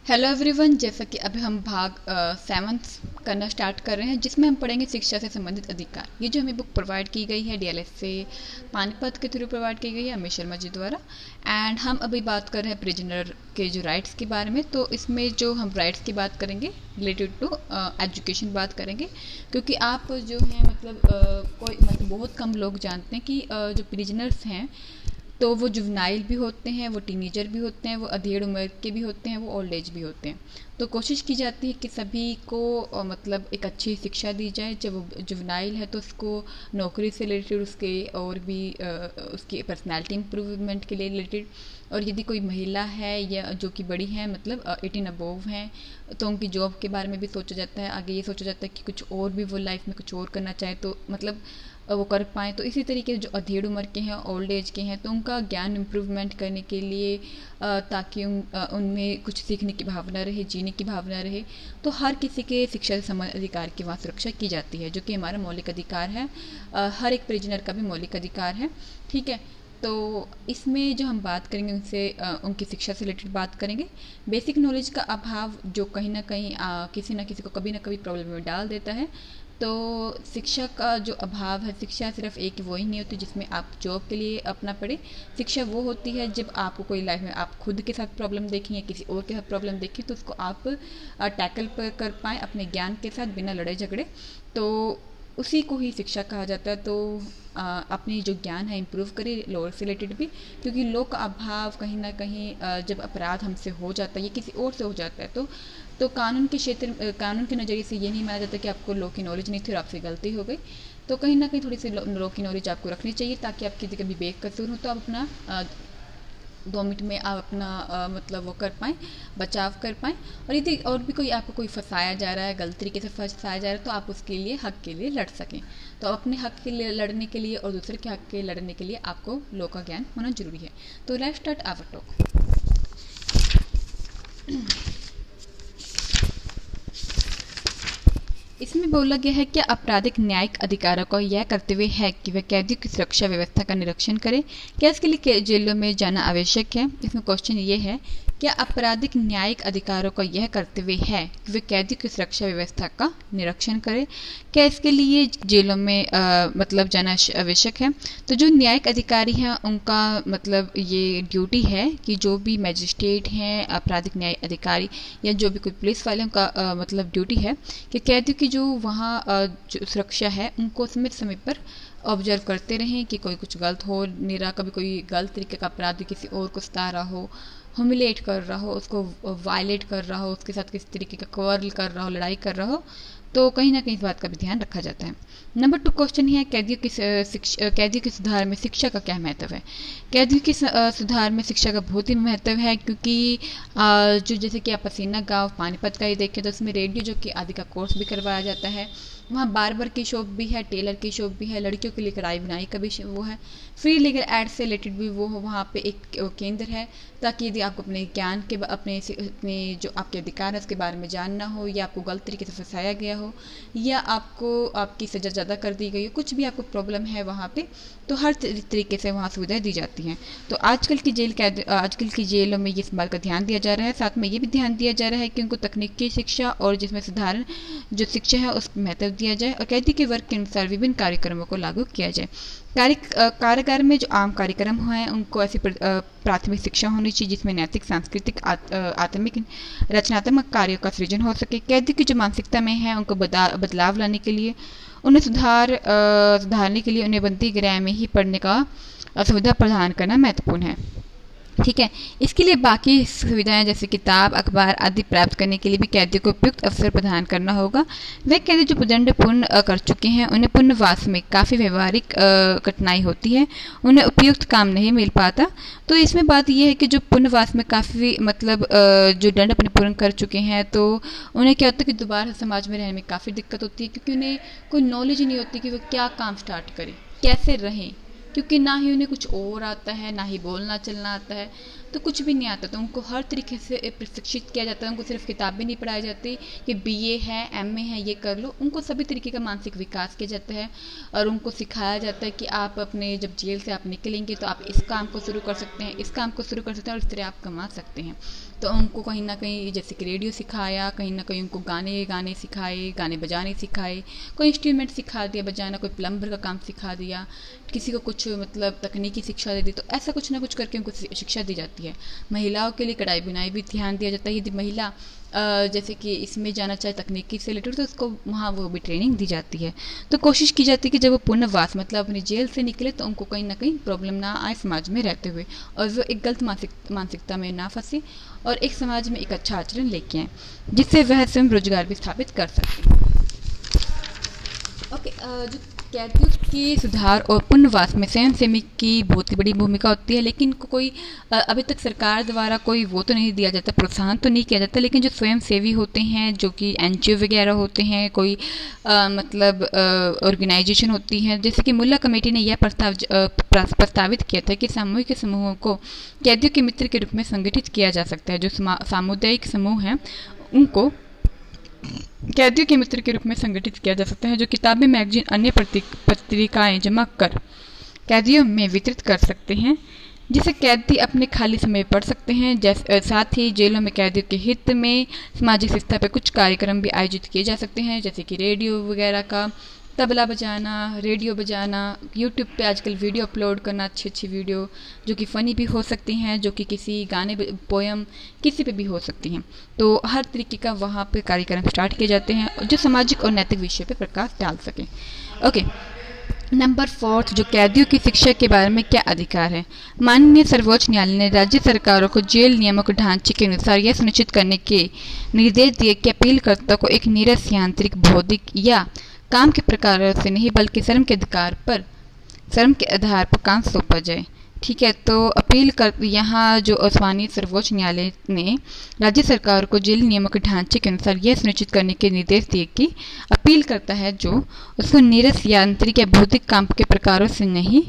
Hello everyone, जैसा कि अभी हम भाग 7 करना स्टार्ट कर रहे हैं, जिसमें हम पढ़ेंगे शिक्षा से संबंधित अधिकार। ये जो हमें बुक प्रोवाइड की गई है डीएलएस से पानीपत के थ्रू प्रोवाइड की गई है अमित शर्मा जी द्वारा। एंड हम अभी बात कर रहे हैं प्रिजनर के जो राइट्स के बारे में। तो इसमें जो हम राइट्स की बात करेंगे रिलेटेड टू एजुकेशन बात करेंगे, क्योंकि आप जो है कोई बहुत कम लोग जानते हैं कि जो प्रिजनर्स हैं तो वो जुवनाइल भी होते हैं, वो टीनेजर भी होते हैं, वो अधेड़ उम्र के भी होते हैं, वो ओल्ड एज भी होते हैं। तो कोशिश की जाती है कि सभी को एक अच्छी शिक्षा दी जाए। जब वो जुवनाइल है तो उसको नौकरी से रिलेटेड, उसके और भी उसकी पर्सनालिटी इम्प्रूवमेंट के लिए रिलेटेड। और यदि कोई महिला है या जो कि बड़ी है 18 अबोव हैं, तो उनकी जॉब के बारे में भी सोचा जाता है। आगे ये सोचा जाता है कि कुछ और भी वो लाइफ में कुछ और करना चाहे तो वो कर पाएँ। तो इसी तरीके से जो अधेड़ उम्र के हैं, ओल्ड एज के हैं, तो उनका ज्ञान इम्प्रूवमेंट करने के लिए ताकि उनमें कुछ सीखने की भावना रहे, जीने की भावना रहे। तो हर किसी के शिक्षा से संबंधित अधिकार की वहाँ सुरक्षा की जाती है, जो कि हमारा मौलिक अधिकार है। हर एक प्रिजनर का भी मौलिक अधिकार है। ठीक है। तो इसमें जो हम बात करेंगे उनसे उनकी शिक्षा से रिलेटेड बात करेंगे। बेसिक नॉलेज का अभाव जो कहीं ना कहीं किसी ना किसी को कभी ना कभी प्रॉब्लम में डाल देता है। तो शिक्षा का जो अभाव है, शिक्षा सिर्फ एक वो ही नहीं होती जिसमें आप जॉब के लिए अपना पड़े। शिक्षा वो होती है जब आपको कोई लाइफ में आप खुद के साथ प्रॉब्लम देखें या किसी और के साथ प्रॉब्लम देखें, तो उसको आप टैकल कर पाएँ अपने ज्ञान के साथ बिना लड़े झगड़े। तो उसी को ही शिक्षा कहा जाता है। तो अपनी जो ज्ञान है इम्प्रूव करें लॉ से रिलेटेड भी, क्योंकि लॉ का अभाव कहीं ना कहीं जब अपराध हमसे हो जाता है या किसी और से हो जाता है तो कानून के क्षेत्र, कानून के नज़रिए से ये नहीं माना जाता कि आपको लॉ की नॉलेज नहीं थी और आपसे गलती हो गई। तो कहीं ना कहीं थोड़ी सी लॉ की नॉलेज आपको रखनी चाहिए, ताकि आप किसी कभी बेकसूर हो तो आप अपना 2 मिनट में आप अपना वो कर पाएँ, बचाव कर पाएँ। और यदि और भी कोई आपको कोई फंसाया जा रहा है, गलत तरीके से फंसाया जा रहा है, तो आप उसके लिए हक के लिए लड़ सकें। तो अपने हक के लिए लड़ने के लिए और दूसरे के हक के लड़ने के लिए आपको लॉ का ज्ञान होना जरूरी है। तो लेट्स स्टार्ट आवर टॉक। इसमें बोला गया है कि आपराधिक न्यायिक अधिकारों का यह कर्तव्य है कि वे कैदियों की सुरक्षा व्यवस्था का निरीक्षण करें। क्या इसके लिए जेलों में जाना आवश्यक है? इसमें क्वेश्चन ये है, क्या आपराधिक न्यायिक अधिकारों का यह कर्तव्य है कि वे कैदियों की सुरक्षा व्यवस्था का निरीक्षण करें? क्या इसके लिए जेलों में जाना आवश्यक है? तो जो न्यायिक अधिकारी हैं उनका ये ड्यूटी है कि जो भी मजिस्ट्रेट हैं, आपराधिक न्याय अधिकारी या जो भी कोई पुलिस वाले, उनका ड्यूटी है कि कैदियों की जो वहाँ जो सुरक्षा है उनको समय समय पर ऑब्जर्व करते रहें कि कोई कुछ गलत हो नहीं रहा, कभी कोई गलत तरीके का अपराधी किसी और को सता रहा हो, ह्यूमिलेट कर रहा हो, उसको वायलेट कर रहा हो, उसके साथ किसी तरीके का क्वारल कर रहा हो, लड़ाई कर रहा हो, तो कहीं ना कहीं इस बात का भी ध्यान रखा जाता है। नंबर 2 क्वेश्चन है, कैदियों के सुधार में शिक्षा का क्या महत्व है? कैदियों के सुधार में शिक्षा का बहुत ही महत्व है, क्योंकि जो जैसे कि आप पसीना गाँव पानीपत का ही देखें तो उसमें रेडियो जो कि आदि का कोर्स भी करवाया जाता है। वहाँ बार्बर की शॉप भी है, टेलर की शॉप भी है, लड़कियों के लिए कढ़ाई बुनाई का भी वो है, फ्री लीगल एड से रिलेटेड भी वो वहाँ पे एक केंद्र है, ताकि यदि आपको अपने ज्ञान के अपने जो आपके अधिकार है उसके बारे में जानना हो, या आपको गलत तरीके से फंसाया गया हो, या आपको आपकी सज़ा ज़्यादा कर दी गई हो, कुछ भी आपको प्रॉब्लम है वहाँ पे, तो हर तरीके से वहाँ सुविधाएं दी जाती हैं। तो आजकल की जेलों में इस बात का ध्यान दिया जा रहा है। साथ में ये भी ध्यान दिया जा रहा है कि उनको तकनीकी शिक्षा और जिसमें साधारण जो शिक्षा है उसको महत्व दिया जाए, और कैदी के वर्ग के अनुसार विभिन्न कार्यक्रमों को लागू किया जाए। कारागार में जो आम कार्यक्रम हैं उनको ऐसी प्राथमिक शिक्षा होनी चाहिए जिसमें नैतिक, सांस्कृतिक, आत्मिक, रचनात्मक कार्यों का सृजन हो सके। कैदी की जो मानसिकता में है उनको बदलाव लाने के लिए, उन्हें सुधारने के लिए उन्हें बंदी गृह में ही पढ़ने का सुविधा प्रदान करना महत्वपूर्ण है। ठीक है। इसके लिए बाकी सुविधाएं जैसे किताब, अखबार आदि प्राप्त करने के लिए भी कैदियों को उपयुक्त अवसर प्रदान करना होगा। वे कैदी जो दंड पूर्ण कर चुके हैं उन्हें पुनर्वास में काफ़ी व्यवहारिक कठिनाई होती है, उन्हें उपयुक्त काम नहीं मिल पाता। तो इसमें बात यह है कि जो पुनर्वास में काफ़ी जो दंड अपने पूर्ण कर चुके हैं, तो उन्हें क्या होता है कि दोबारा समाज में रहने में काफ़ी दिक्कत होती है, क्योंकि उन्हें कोई नॉलेज ही नहीं होती कि वो क्या काम स्टार्ट करें, कैसे रहें, क्योंकि ना ही उन्हें कुछ और आता है, ना ही बोलना चलना आता है। तो कुछ भी नहीं आता, तो उनको हर तरीके से प्रशिक्षित किया जाता है। उनको सिर्फ किताबें नहीं पढ़ाई जाती कि बीए है, एमए है, ये कर लो। उनको सभी तरीके का मानसिक विकास किया जाता है और उनको सिखाया जाता है कि आप अपने जब जेल से आप निकलेंगे तो आप इस काम को शुरू कर सकते हैं, इस काम को शुरू कर सकते हैं और इस तरह आप कमा सकते हैं। तो उनको कहीं ना कहीं जैसे कि रेडियो सिखाया, कहीं ना कहीं उनको गाने सिखाए, गाने बजाने सिखाए, कोई इंस्ट्रूमेंट सिखा दिया बजाना, कोई प्लम्बर का काम सिखा दिया, किसी को कुछ मतलब तकनीकी शिक्षा दे दी। तो ऐसा कुछ ना कुछ करके उनको शिक्षा दी जाती है। महिलाओं के लिए कढ़ाई बुनाई भी ध्यान दिया जाता है। यदि महिला जैसे कि इसमें जाना चाहे तकनीकी से रिलेटेड, तो उसको वहाँ वो भी ट्रेनिंग दी जाती है। तो कोशिश की जाती है कि जब वो पुनर्वास मतलब अपनी जेल से निकले तो उनको कहीं ना कहीं प्रॉब्लम ना आए समाज में रहते हुए, और वो एक गलत मानसिकता में ना फंसे और एक समाज में एक अच्छा आचरण लेके आए, जिससे वह स्वयं रोजगार भी स्थापित कर सकते हैं। ओके, जो कैदियों के सुधार और पुनर्वास में स्वयंसेवी की बहुत ही बड़ी भूमिका होती है, लेकिन कोई अभी तक सरकार द्वारा कोई वो तो नहीं दिया जाता, प्रोत्साहन तो नहीं किया जाता। लेकिन जो स्वयंसेवी होते हैं, जो कि एनजीओ वगैरह होते हैं, कोई मतलब ऑर्गेनाइजेशन होती हैं, जैसे कि मुल्ला कमेटी ने यह प्रस्तावित किया था कि सामूहिक समूहों को कैदियों के मित्र के रूप में संगठित किया जा सकता है। जो सामुदायिक समूह हैं उनको कैदियों के मित्र के रूप में संगठित किया जा सकता है, जो किताबें, मैगजीन, अन्य पत्रिकाएं जमा कर कैदियों में वितरित कर सकते हैं, जिसे कैदी अपने खाली समय पढ़ सकते हैं। साथ ही जेलों में कैदियों के हित में सामाजिक शिक्षा पर कुछ कार्यक्रम भी आयोजित किए जा सकते हैं, जैसे कि रेडियो वगैरह का, तबला बजाना, रेडियो बजाना, यूट्यूब पे आजकल वीडियो अपलोड करना, अच्छी वीडियो जो कि फ़नी भी हो सकती हैं, जो कि किसी गाने, पोयम, किसी पे भी हो सकती हैं। तो हर तरीके का वहाँ पे कार्यक्रम स्टार्ट किए जाते हैं जो सामाजिक और नैतिक विषय पे प्रकाश डाल सकें। ओके, नंबर 4, जो कैदियों की शिक्षा के बारे में क्या अधिकार है। माननीय सर्वोच्च न्यायालय ने राज्य सरकारों को जेल नियमों के ढांचे के अनुसार यह सुनिश्चित करने के निर्देश दिए कि अपीलकर्ता को एक नीरस, यांत्रिक, बौद्धिक या काम के प्रकार से नहीं बल्कि श्रम के आधार पर काम सौंपा जाए। ठीक है, तो अपील कर यहाँ जो माननीय सर्वोच्च न्यायालय ने राज्य सरकार को जेल नियमों के ढांचे के अनुसार यह सुनिश्चित करने के निर्देश दिए कि अपील करता है जो उसको नीरस, यांत्रिक या बौद्धिक काम के प्रकारों से नहीं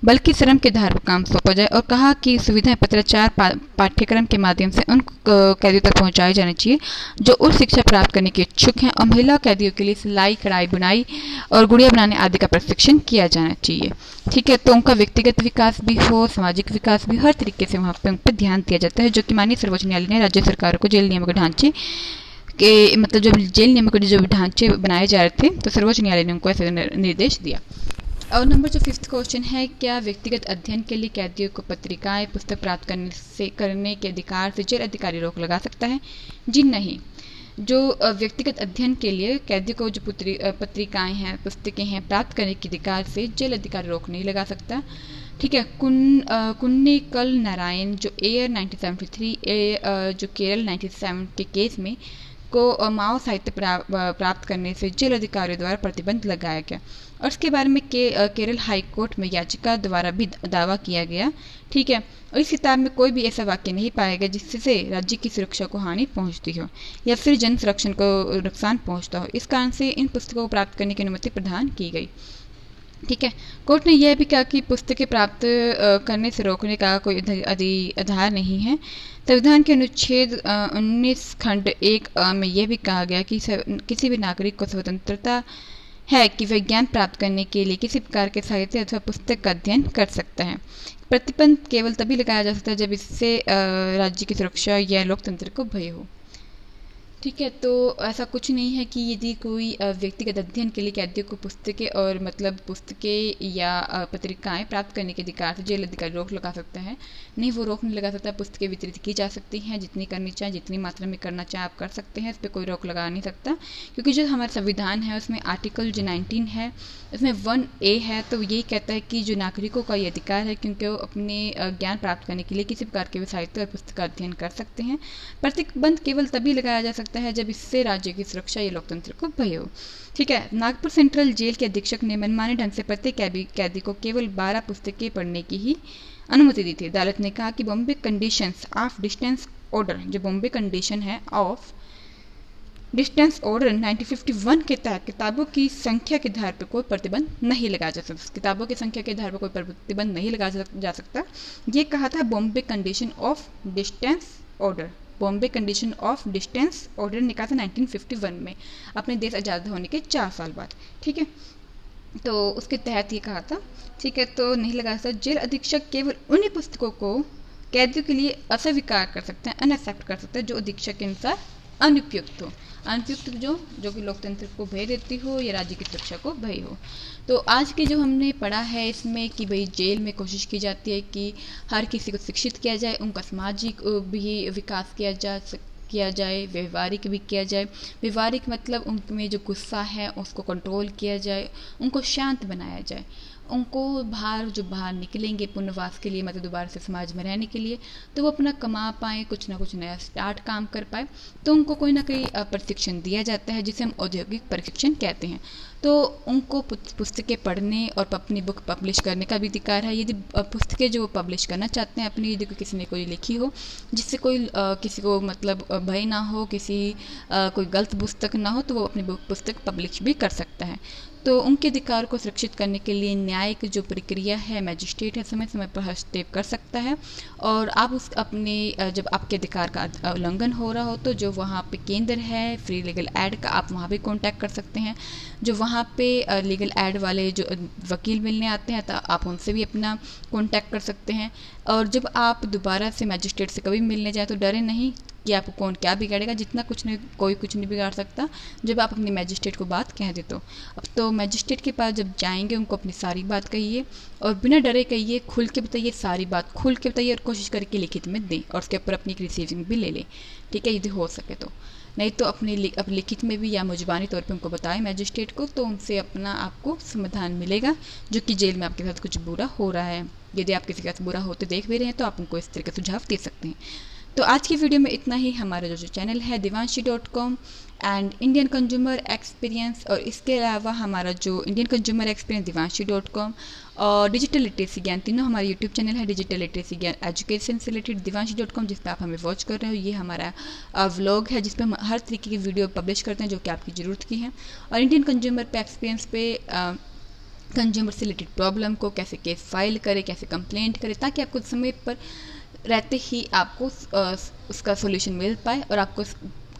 बल्कि श्रम के आधार पर काम सौंपा जाए, और कहा कि सुविधाएं पत्राचार पाठ्यक्रम के माध्यम से उन कैदियों तक पहुंचाई जानी चाहिए जो उच्च शिक्षा प्राप्त करने के इच्छुक हैं, और महिला कैदियों के लिए सिलाई, कढ़ाई, बुनाई और गुड़िया बनाने आदि का प्रशिक्षण किया जाना चाहिए। ठीक है, तो उनका व्यक्तिगत विकास भी हो, सामाजिक विकास भी, हर तरीके से वहाँ पे उन पर ध्यान दिया जाता है, जो कि माननीय सर्वोच्च न्यायालय ने राज्य सरकारों को जेल नियमों के ढांचे के मतलब जब जेल नियमों के जो ढांचे बनाए जा रहे थे तो सर्वोच्च न्यायालय ने उनको ऐसे निर्देश दिया। और नंबर जो 5th क्वेश्चन है, क्या व्यक्तिगत अध्ययन के लिए कैदियों को पत्रिकाएं, पुस्तक प्राप्त करने के अधिकार से जेल अधिकारी रोक लगा सकता है? जी नहीं। जो व्यक्तिगत अध्ययन के लिए कैदियों को जो पत्रिकाएं हैं, पुस्तकें हैं, प्राप्त करने के अधिकार से जेल अधिकारी रोक नहीं लगा सकता। ठीक है, कुन्नेकल नारायण जो एयर 1973 जो केरल 97 के केस में को माओ साहित्य प्राप्त करने से जेल अधिकारियों द्वारा प्रतिबंध लगाया गया, और इसके बारे में केरल हाई कोर्ट में याचिका द्वारा भी दावा किया गया। ठीक है, और इस किताब में कोई भी ऐसा वाक्य नहीं पाया गया जिससे राज्य की सुरक्षा को हानि पहुंचती हो या फिर जन संरक्षण को नुकसान पहुंचता हो। इस कारण से इन पुस्तकों को प्राप्त करने की अनुमति प्रदान की गई। ठीक है, कोर्ट ने यह भी कहा कि पुस्तकें प्राप्त करने से रोकने का कोई आधार नहीं है। संविधान के अनुच्छेद 19 खंड 1 में यह भी कहा गया कि किसी भी नागरिक को स्वतंत्रता है कि वह ज्ञान प्राप्त करने के लिए किसी प्रकार के साहित्य अथवा पुस्तक का अध्ययन कर सकता है। प्रतिबंध केवल तभी लगाया जा सकता है जब इससे राज्य की सुरक्षा या लोकतंत्र को भय हो। ठीक है, तो ऐसा कुछ नहीं है कि यदि कोई व्यक्तिगत अध्ययन के लिए कैदियों को पुस्तकें और मतलब पुस्तकें या पत्रिकाएं प्राप्त करने के अधिकार से जेल अधिकारी रोक लगा सकता है। नहीं, वो रोक नहीं लगा सकता। पुस्तकें वितरित की जा सकती हैं, जितनी करनी चाहे, जितनी मात्रा में करना चाहे आप कर सकते हैं, इस पर कोई रोक लगा नहीं सकता, क्योंकि जो हमारा संविधान है उसमें आर्टिकल जो 19 है उसमें 1A है, तो यही कहता है कि जो नागरिकों का ये अधिकार है क्योंकि वो अपने ज्ञान प्राप्त करने के लिए किसी प्रकार के साहित्य और पुस्तक का अध्ययन कर सकते हैं। प्रतिबंध केवल तभी लगाया जा सकता है जब इससे राज्य की सुरक्षा या लोकतंत्र को भय हो। ठीक है, नागपुर सेंट्रल जेल के अधीक्षक ने मनमाने ढंग से प्रत्येक कैदी को केवल 12 पुस्तकें पढ़ने की ही अनुमति दी थी। अदालत ने कहा कि Bombay conditions of distance order, जो बॉम्बे कंडीशन है ऑफ डिस्टेंस ऑर्डर 1951 के तहत किताबों की संख्या के आधार पर कोई प्रतिबंध नहीं लगाया जा सकता। किताबों की संख्या के आधार पर कोई प्रतिबंध नहीं लगाया जा सकता। ये कहा था Bombay condition of distance order. Bombay condition of distance order निकाला था 1951 में, अपने देश आज़ाद होने के 4 साल बाद। ठीक है, तो उसके तहत ये कहा था। ठीक है, तो नहीं लगा सकता। जेल अधीक्षक केवल उन्हीं पुस्तकों को कैदियों के लिए अस्वीकार कर सकते हैं, अनएक्सेप्ट कर सकते हैं जो अधीक्षक के अनुसार अनुपयुक्त हो। अनुपयुक्त जो कि लोकतंत्र को भय देती हो या राज्य की सुरक्षा को भय हो। तो आज के जो हमने पढ़ा है इसमें कि भाई जेल में कोशिश की जाती है कि हर किसी को शिक्षित किया जाए, उनका सामाजिक भी विकास किया जाए, व्यवहारिक भी किया जाए। व्यवहारिक मतलब उनमें जो गुस्सा है उसको कंट्रोल किया जाए, उनको शांत बनाया जाए, उनको बाहर निकलेंगे पुनर्वास के लिए, मतलब दोबारा से समाज में रहने के लिए, तो वो अपना कमा पाए, कुछ ना कुछ नया स्टार्ट काम कर पाए, तो उनको कोई ना कोई प्रशिक्षण दिया जाता है जिसे हम औद्योगिक प्रशिक्षण कहते हैं। तो उनको पुस्तकें पढ़ने और अपनी बुक पब्लिश करने का भी अधिकार है। यदि पुस्तकें जो पब्लिश करना चाहते हैं अपनी, यदि किसी ने कोई लिखी हो जिससे कोई किसी को मतलब भय ना हो, कोई गलत पुस्तक ना हो, तो वो अपनी पुस्तक पब्लिश भी कर सकता है। तो उनके अधिकार को सुरक्षित करने के लिए न्यायिक जो प्रक्रिया है, मैजिस्ट्रेट है, समय समय पर हस्तक्षेप कर सकता है। और आप जब आपके अधिकार का उल्लंघन हो रहा हो तो जो वहाँ पे केंद्र है फ्री लीगल एड का, आप वहाँ भी कांटेक्ट कर सकते हैं। जो वहाँ पे लीगल एड वाले जो वकील मिलने आते हैं तो आप उनसे भी अपना कांटेक्ट कर सकते हैं। और जब आप दोबारा से मैजिस्ट्रेट से कभी मिलने जाए तो डरे नहीं कि आपको कौन क्या बिगाड़ेगा, कोई कुछ नहीं बिगाड़ सकता जब आप अपने मैजिस्ट्रेट को बात कह दे तो। अब तो मैजिस्ट्रेट के पास जब जाएंगे उनको अपनी सारी बात कहिए और बिना डरे कहिए, खुल के बताइए, सारी बात खुल के बताइए और कोशिश करके लिखित में दें और उसके ऊपर अपनी एक रिसीविंग भी ले लें। ठीक है, यदि हो सके तो। नहीं तो अपने लिखित में भी या मुजबानी तौर पे उनको बताएं मैजिस्ट्रेट को, तो उनसे अपना आपको समाधान मिलेगा जो कि जेल में आपके साथ कुछ बुरा हो रहा है। यदि आप किसी के साथ बुरा होते देख भी रहे हैं तो आप उनको इस तरह का सुझाव दे सकते हैं। तो आज की वीडियो में इतना ही। हमारा जो चैनल है divanshi.com and Indian consumer experience, और इसके अलावा हमारा जो इंडियन कंज्यूमर एक्सपीरियंस divanshi.com और डिजिटल लिटरेसी ज्ञान, तीनों हमारे यूट्यूब चैनल है। डिजिटल लिटरेसी ज्ञान एजुकेशन से रिलेटेड divanshi.com, जिस पर आप हमें वॉच कर रहे हो, ये हमारा व्लॉग है जिस पर हम हर तरीके की वीडियो पब्लिश करते हैं जो कि आपकी ज़रूरत की है। और इंडियन कंज्यूमर पे एक्सपीरियंस पे कंज्यूमर से रिलेटेड प्रॉब्लम को कैसे केस फाइल करें, कैसे कंप्लेंट करें, ताकि आपको समय पर रहते ही आपको उसका सॉल्यूशन मिल पाए और आपको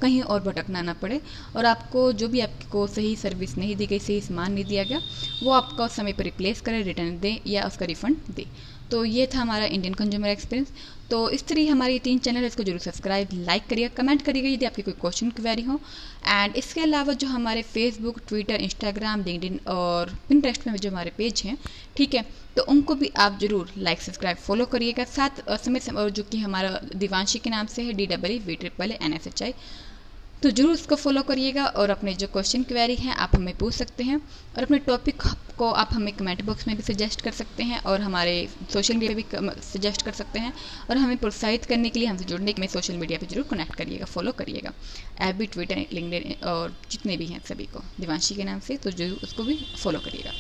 कहीं और भटकना ना पड़े, और आपको जो भी आपको सही सर्विस नहीं दी गई, सही सामान नहीं दिया गया, वो आपका समय पर रिप्लेस करे, रिटर्न दे या उसका रिफंड दे। तो ये था हमारा इंडियन कंज्यूमर एक्सपीरियंस। तो इस तरह हमारे 3 चैनल है, इसको जरूर सब्सक्राइब, लाइक करिएगा, कमेंट करिएगा यदि आपकी कोई क्वेश्चन क्वेरी हो। एंड इसके अलावा जो हमारे फेसबुक, ट्विटर, इंस्टाग्राम, लिंक्डइन और पिंटरेस्ट में जो हमारे पेज हैं, ठीक है, तो उनको भी आप जरूर लाइक, सब्सक्राइब, फॉलो करिएगा। साथ समय और जो कि हमारा दिवांशी के नाम से है DEEVNSHI, तो जरूर उसको फॉलो करिएगा। और अपने जो क्वेश्चन क्वेरी हैं आप हमें पूछ सकते हैं, और अपने टॉपिक को आप हमें कमेंट बॉक्स में भी सजेस्ट कर सकते हैं और हमारे सोशल मीडिया पे भी सजेस्ट कर सकते हैं। और हमें प्रोत्साहित करने के लिए, हमसे जुड़ने के लिए सोशल मीडिया पे जरूर कनेक्ट करिएगा, फॉलो करिएगा, FB, ट्विटर, लिंक्डइन और जितने भी हैं सभी को दिवांशी के नाम से, तो जरूर उसको भी फॉलो करिएगा।